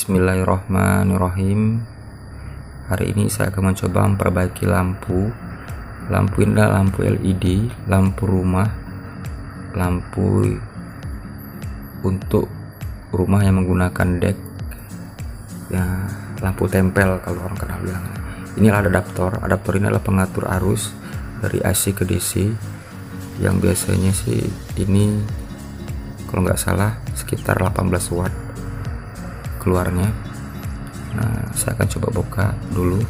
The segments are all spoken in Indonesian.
Bismillahirrahmanirrahim. Hari ini saya akan mencoba memperbaiki lampu. Lampu ini adalah lampu LED, lampu rumah, lampu untuk rumah yang menggunakan deck ya, lampu tempel kalau orang kenal bilang. Ini adalah adaptor ini adalah pengatur arus dari AC ke DC, yang biasanya sih ini kalau nggak salah sekitar 18 watt keluarnya. Nah, saya akan coba buka dulu,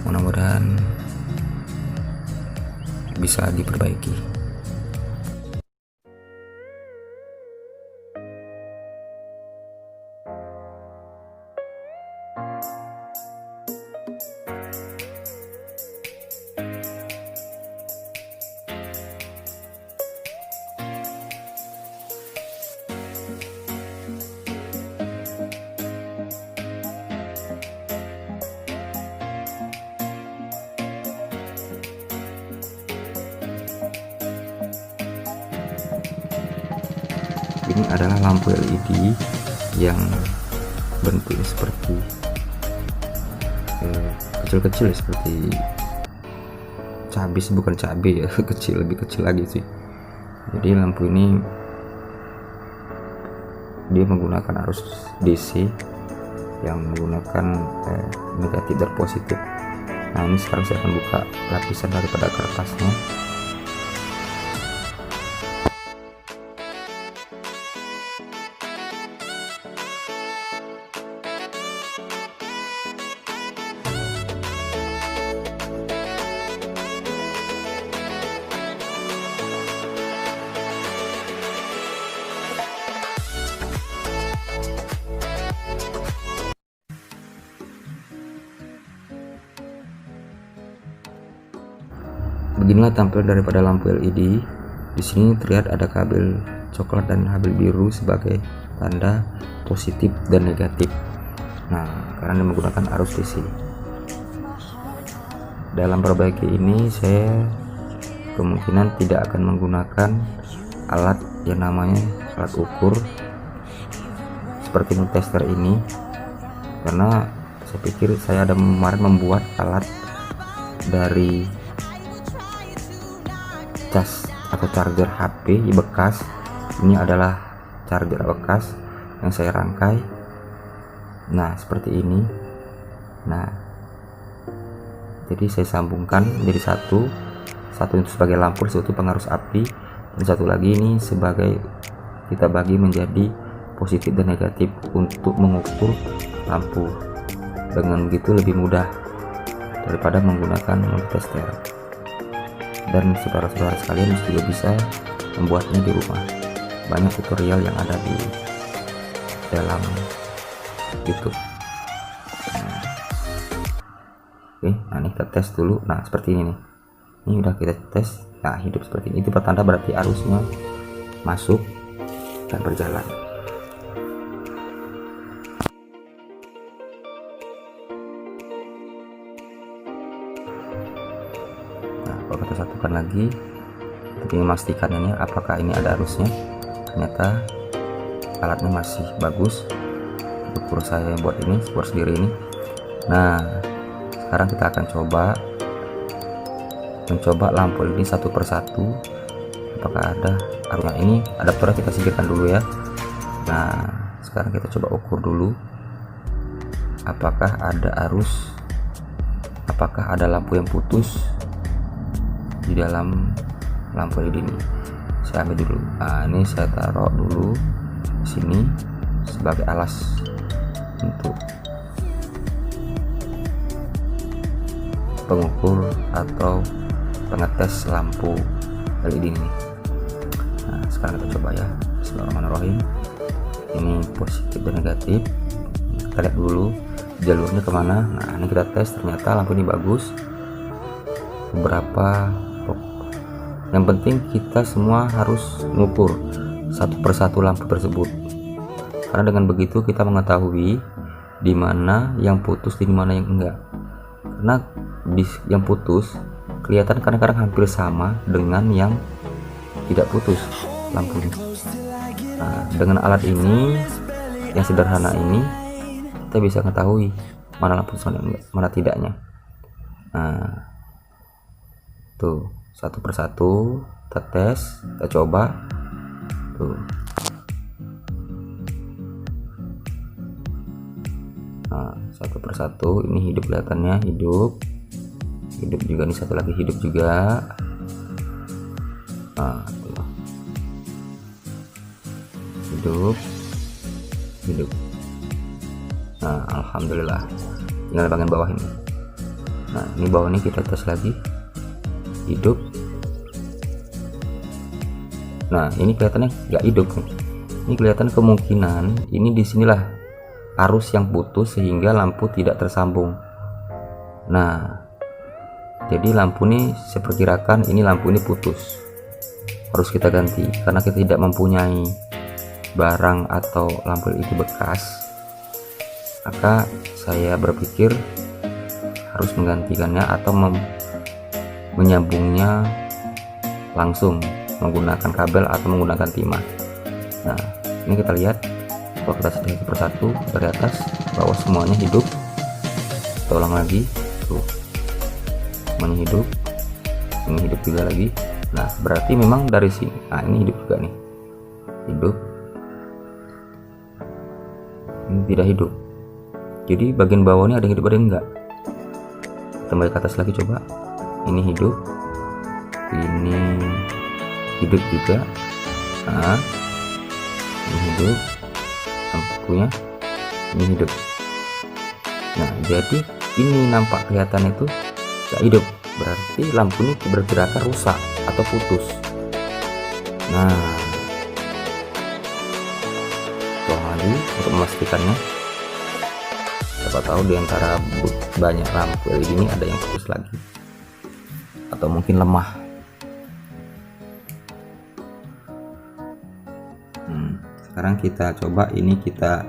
mudah-mudahan bisa diperbaiki. Ini adalah lampu LED yang bentuknya seperti kecil-kecil, seperti cabai, bukan cabai ya, lebih kecil lagi sih. Jadi lampu ini dia menggunakan arus DC yang menggunakan negatif dan positif. Nah, ini sekarang saya akan buka lapisan daripada kertasnya. Beginilah tampilan daripada lampu LED. Di sini terlihat ada kabel coklat dan kabel biru sebagai tanda positif dan negatif. Nah, karena menggunakan arus DC. Dalam perbaiki ini saya kemungkinan tidak akan menggunakan alat yang namanya alat ukur seperti tester ini, karena saya pikir saya ada kemarin membuat alat dari cas atau charger HP bekas. Ini adalah charger bekas yang saya rangkai. Nah, seperti ini. Nah, jadi saya sambungkan menjadi satu itu sebagai lampu, satu pengarus api, dan satu lagi ini sebagai kita bagi menjadi positif dan negatif untuk mengukur lampu. Dengan begitu lebih mudah daripada menggunakan multitester. Dan saudara-saudara sekalian juga bisa membuatnya di rumah. Banyak tutorial yang ada di dalam YouTube. Oke, nah ini kita tes dulu. Nah, seperti ini nih. Ini udah kita tes. Nah, hidup seperti ini. Itu pertanda berarti arusnya masuk dan berjalan. Kalau kita satukan lagi, kita ingin memastikan ini apakah ini ada arusnya. Ternyata alatnya masih bagus. Ukur saya yang buat ini, buat sendiri ini. Nah, sekarang kita akan mencoba lampu ini satu persatu, apakah ada arusnya. Ini adaptornya kita singkirkan dulu ya. Nah, sekarang kita coba ukur dulu apakah ada arus, apakah ada lampu yang putus di dalam lampu LED ini. Saya ambil dulu. Nah, ini saya taruh dulu di sini sebagai alas untuk pengukur atau pengetes lampu LED ini. Nah, sekarang kita coba ya. Bismillahirrahmanirrahim. Ini positif dan negatif. Kita lihat dulu jalurnya kemana. Nah, ini kita tes, ternyata lampu ini bagus. Beberapa yang penting kita semua harus mengukur satu persatu lampu tersebut, karena dengan begitu kita mengetahui di mana yang putus, di mana yang enggak. Karena yang putus kelihatan kadang-kadang hampir sama dengan yang tidak putus lampunya. Nah, dengan alat ini yang sederhana ini kita bisa ketahui mana lampu mana tidaknya. Nah tuh, satu persatu kita tes, kita coba tuh. Nah, satu persatu ini hidup, kelihatannya hidup juga, nih satu lagi hidup juga. Nah tuh. hidup. Nah alhamdulillah, tinggal bagian bawah ini. Nah ini bawah ini kita tes lagi, hidup. Nah ini kelihatannya nggak hidup nih. Ini kelihatan kemungkinan ini disinilah arus yang putus sehingga lampu tidak tersambung. Nah jadi lampu ini saya perkirakan ini lampu ini putus, harus kita ganti karena kita tidak mempunyai barang atau lampu LED bekas. Maka saya berpikir harus menggantikannya atau menyambungnya langsung menggunakan kabel atau menggunakan timah. Nah ini kita lihat, kalau kita satu persatu dari atas bawah semuanya hidup. Kita ulang lagi tuh, semuanya hidup, ini hidup juga lagi. Nah berarti memang dari sini, nah ini hidup juga nih, hidup, ini tidak hidup. Jadi bagian bawah ini ada yang hidup, ada yang enggak. Kembali ke atas lagi coba, ini hidup, ini hidup juga. Nah ini hidup, lampunya ini hidup. Nah jadi ini nampak kelihatan itu gak hidup, berarti lampu ini bergerakan rusak atau putus. Nah tolong lagi untuk memastikannya, siapa tahu diantara banyak lampu LED ini ada yang putus lagi atau mungkin lemah. Sekarang kita coba ini, kita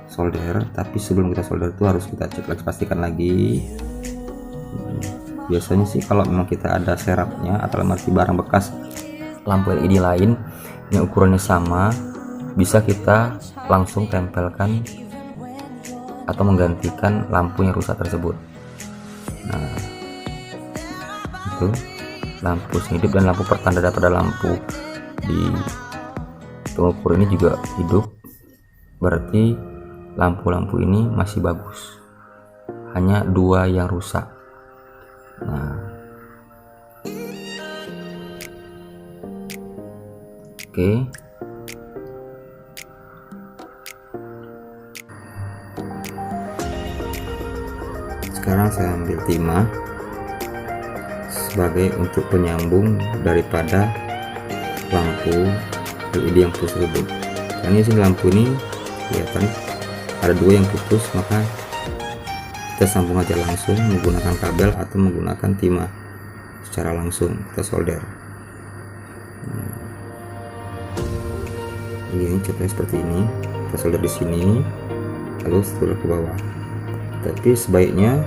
solder, tapi sebelum kita solder itu harus kita cek lagi, pastikan lagi. Biasanya sih kalau memang kita ada serapnya atau masih barang bekas lampu LED lain yang ukurannya sama, bisa kita langsung tempelkan atau menggantikan lampu yang rusak tersebut. Nah itu lampu hidup dan lampu pertanda pada lampu di pengukur ini juga hidup, berarti lampu-lampu ini masih bagus, hanya dua yang rusak. Nah oke, sekarang saya ambil timah sebagai untuk penyambung daripada lampu LED yang putus tersebut. Karena sini lampu ini kelihatan ada dua yang putus, maka kita sambung aja langsung menggunakan kabel atau menggunakan timah secara langsung, kita solder. Ini contohnya seperti ini, kita solder di sini lalu solder ke bawah. Tapi sebaiknya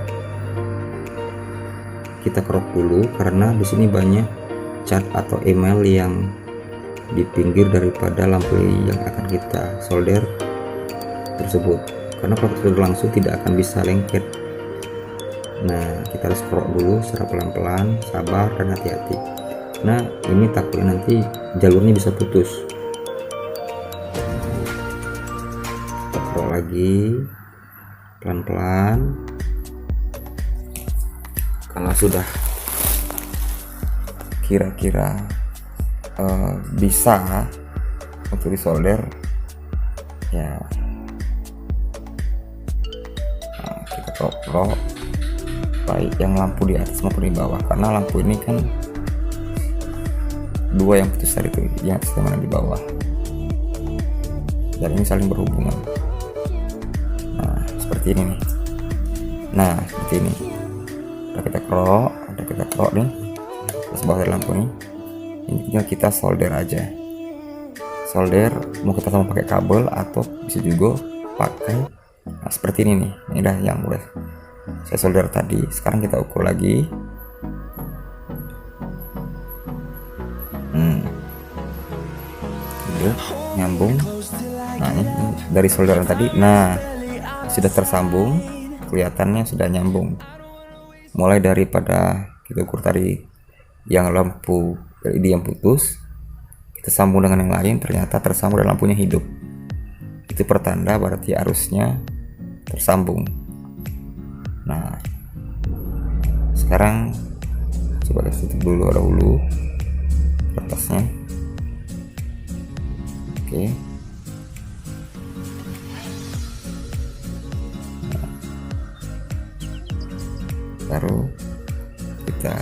kita kerok dulu karena di sini banyak cat atau email yang di pinggir daripada lampu yang akan kita solder tersebut, karena kalau kita solder langsung tidak akan bisa lengket. Nah kita harus kerok dulu secara pelan-pelan, sabar dan hati-hati. Nah ini takutnya nanti jalurnya bisa putus. Kita kerok lagi pelan-pelan. Kalau sudah kira-kira bisa untuk disolder ya, nah, kita kerok baik yang lampu di atas maupun di bawah, karena lampu ini kan dua yang putus tadi itu, yang atas mana di bawah, dan ini saling berhubungan. Nah seperti ini nih, nah seperti ini udah kita kerok nih terus bawah dari lampu nih. Ini tinggal kita solder aja, solder mau kita sama pakai kabel atau bisa juga pakai, nah seperti ini nih. Ini dah yang udah saya solder tadi. Sekarang kita ukur lagi. Udah nyambung. Nah ini dari solderan tadi, nah sudah tersambung, kelihatannya sudah nyambung. Mulai daripada kita ukur tadi yang lampu LED yang putus, kita sambung dengan yang lain, ternyata tersambung dan lampunya hidup. Itu pertanda berarti arusnya tersambung. Nah sekarang coba kita tutup dulu dahulu kertasnya. Oke. Nah, baru kita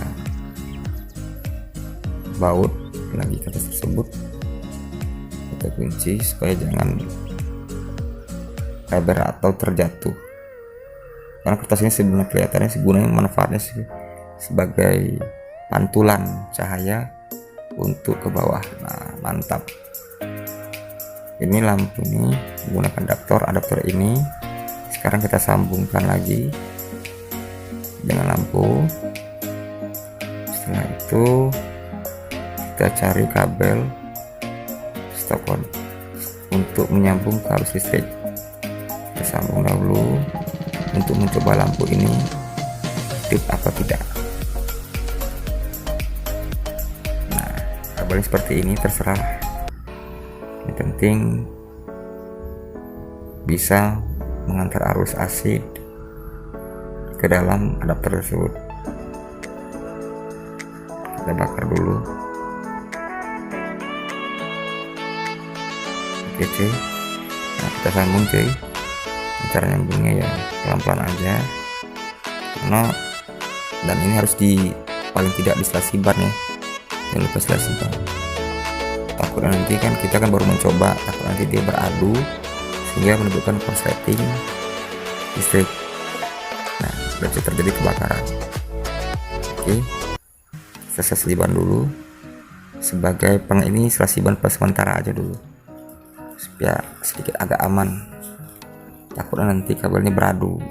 baut lagi kertas tersebut, kita kunci supaya jangan lebar atau terjatuh. Karena kertas ini sebenarnya kelihatannya gunanya manfaatnya sebagai pantulan cahaya untuk ke bawah. Nah mantap. Ini lampu ini menggunakan adaptor ini. Sekarang kita sambungkan lagi dengan lampu. Setelah itu kita cari kabel stopwatch untuk menyambung ke arus listrik. Kita sambung dahulu untuk mencoba lampu ini hidup apa tidak. Nah kabelnya seperti ini, terserah. Yang penting bisa mengantar arus AC ke dalam adaptor tersebut. Kita bakar dulu. Oke cuy, nah kita sambung cuy. Cara nyambungnya ya pelan-pelan aja, karena dan ini harus paling tidak di selasi ban ya, jangan lupa selasi ban. Takutnya nanti kan kita kan baru mencoba, takut nanti dia beradu sehingga menimbulkan korsleting listrik. Nah sudah bisa terjadi kebakaran. Oke, kita selasi ban dulu sebagai ini selasi ban sementara aja dulu supaya sedikit agak aman, takutnya nanti kabelnya beradu.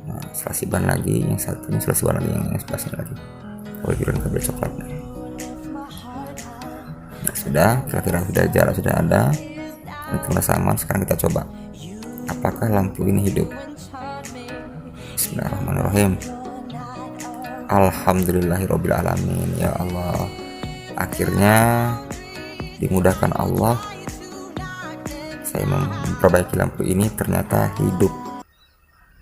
Nah selasi ban lagi, yang satunya selasi ban lagi, yang sebelah lagi kabel biru dan kabel coklat. Nah sudah, kira-kira sudah jarak sudah ada, tinggal sama. Sekarang kita coba apakah lampu ini hidup. Bismillahirrahmanirrahim. Alhamdulillahirabbil alamin. Ya Allah, akhirnya dimudahkan Allah saya memperbaiki lampu ini, ternyata hidup.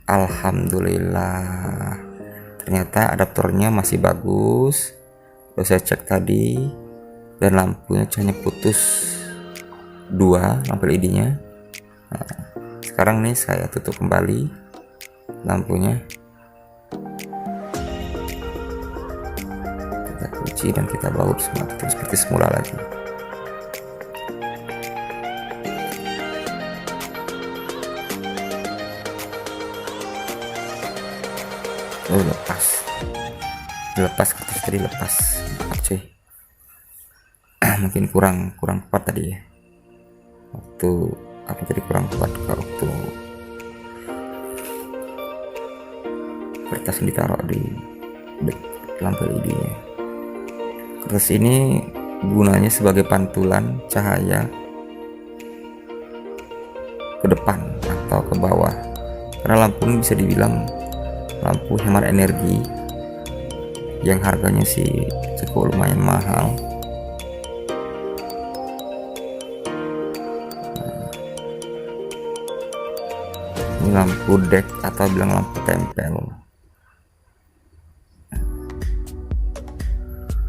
Alhamdulillah, ternyata adaptornya masih bagus. Udah saya cek tadi, dan lampunya hanya putus 2 lampu LED nya. Nah, sekarang nih saya tutup kembali lampunya, kita kunci dan kita baut seperti semula lagi. Oh lepas kertas tadi, lepas. Maaf cuy, mungkin kurang kuat tadi ya, waktu apa jadi kurang kuat waktu kertas yang ditaruh di lampu LED nya. Kertas ini gunanya sebagai pantulan cahaya ke depan atau ke bawah, karena lampu ini bisa dibilang lampu hemat energi yang harganya sih cukup lumayan mahal. Ini lampu deck atau bilang lampu tempel.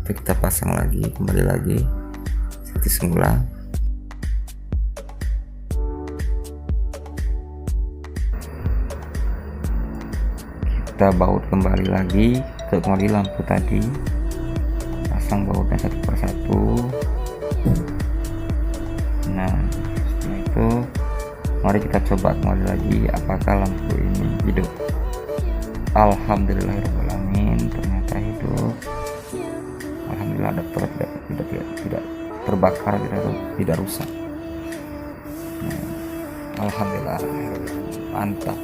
Itu kita pasang lagi, kembali lagi seperti semula. Kita baut kembali lagi ke lampu tadi, pasang bautnya satu persatu. Nah setelah itu mari kita coba kembali lagi apakah lampu ini hidup. Alhamdulillahirrahmanirrahim, ternyata hidup. Alhamdulillah adaptor tidak terbakar, tidak rusak. Nah, alhamdulillah, mantap.